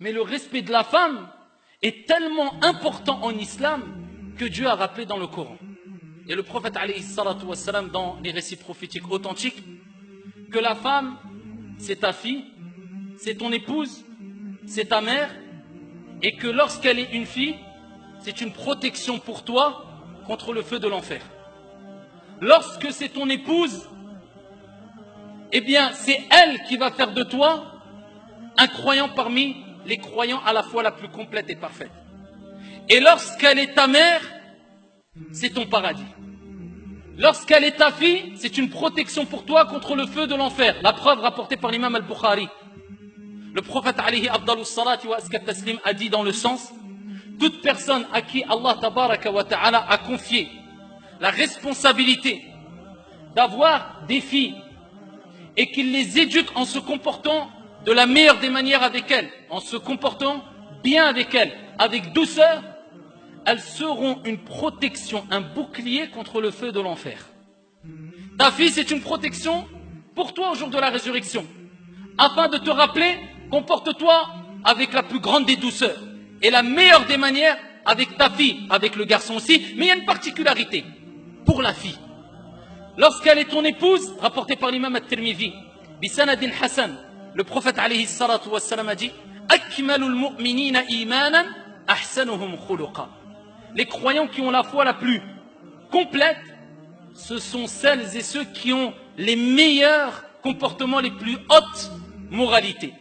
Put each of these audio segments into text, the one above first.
Mais le respect de la femme est tellement important en islam que Dieu a rappelé dans le Coran. Et le prophète alayhi salatu wassalam, dans les récits prophétiques authentiques, que la femme, c'est ta fille, c'est ton épouse, c'est ta mère, et que lorsqu'elle est une fille, c'est une protection pour toi contre le feu de l'enfer. Lorsque c'est ton épouse, eh bien c'est elle qui va faire de toi un croyant parmi les croyants à la fois la plus complète et parfaite. Et lorsqu'elle est ta mère, c'est ton paradis. Lorsqu'elle est ta fille, c'est une protection pour toi contre le feu de l'enfer. La preuve rapportée par l'imam al-Bukhari. Le prophète alayhi afdalus salati wa azka taslim a dit dans le sens: toute personne à qui Allah tabaraka wa ta'ala a confié la responsabilité d'avoir des filles et qu'il les éduque en se comportant de la meilleure des manières avec elles, en se comportant bien avec elles, avec douceur, elles seront une protection, un bouclier contre le feu de l'enfer. Ta fille, c'est une protection pour toi au jour de la résurrection, afin de te rappeler: comporte-toi avec la plus grande des douceurs et la meilleure des manières avec ta fille, avec le garçon aussi. Mais il y a une particularité pour la fille. Lorsqu'elle est ton épouse, rapporté par l'imam al-Tirmidhi, bisanadin Hassan, le prophète alayhi salatu wassalam a dit: akmalul mu'minina imanan ahsanuhum khuluqa. Les croyants qui ont la foi la plus complète, ce sont celles et ceux qui ont les meilleurs comportements, les plus hautes moralités.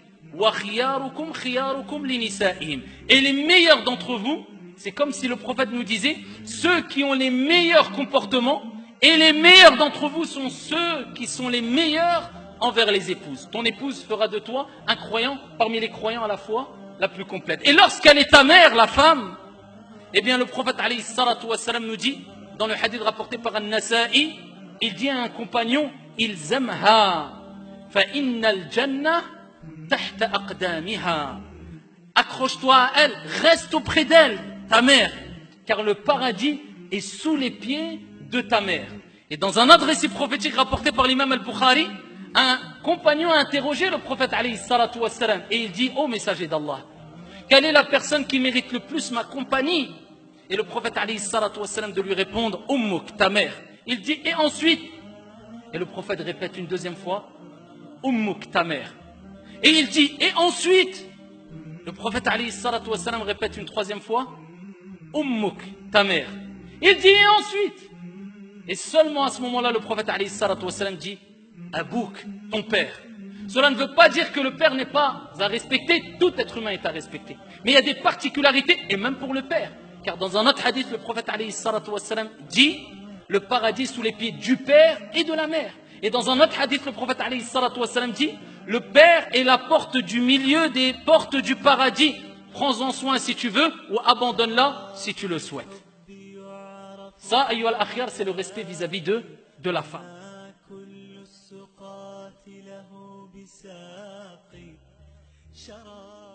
Et les meilleurs d'entre vous, c'est comme si le prophète nous disait: ceux qui ont les meilleurs comportements, et les meilleurs d'entre vous sont ceux qui sont les meilleurs envers les épouses. Ton épouse fera de toi un croyant parmi les croyants à la foi la plus complète. Et lorsqu'elle est ta mère, la femme, eh bien le prophète alayhi salatu wassalam nous dit, dans le hadith rapporté par An-Nasa'i, il dit à un compagnon: ilzamha fa innal jannah tahta aqdamiha. Accroche-toi à elle, reste auprès d'elle, ta mère, car le paradis est sous les pieds de ta mère. Et dans un autre récit prophétique rapporté par l'imam al-Bukhari, un compagnon a interrogé le prophète alayhi salatu wassalam, et il dit: ô messager d'Allah, quelle est la personne qui mérite le plus ma compagnie? Et le prophète alayhi salatu wassalam de lui répondre: Ummuk, ta mère. Il dit: et ensuite? Et le prophète répète une deuxième fois: Ummuk, ta mère. Et il dit: et ensuite? Le prophète alayhi salatu wassalam répète une troisième fois: Ummuk, ta mère. Il dit: et ensuite? Et seulement à ce moment-là, le prophète alayhi salatu wassalam dit: Abouk, ton père. Cela ne veut pas dire que le père n'est pas à respecter, tout être humain est à respecter. Mais il y a des particularités, et même pour le père. Car dans un autre hadith, le prophète alayhi salatu wassalam dit: le paradis sous les pieds du père et de la mère. Et dans un autre hadith, le prophète alayhi salatu wassalam dit: le père est la porte du milieu des portes du paradis. Prends-en soin si tu veux, ou abandonne-la si tu le souhaites. Ça, ayyuhal akhyar, c'est le respect vis-à-vis de la femme. له بساقي شراب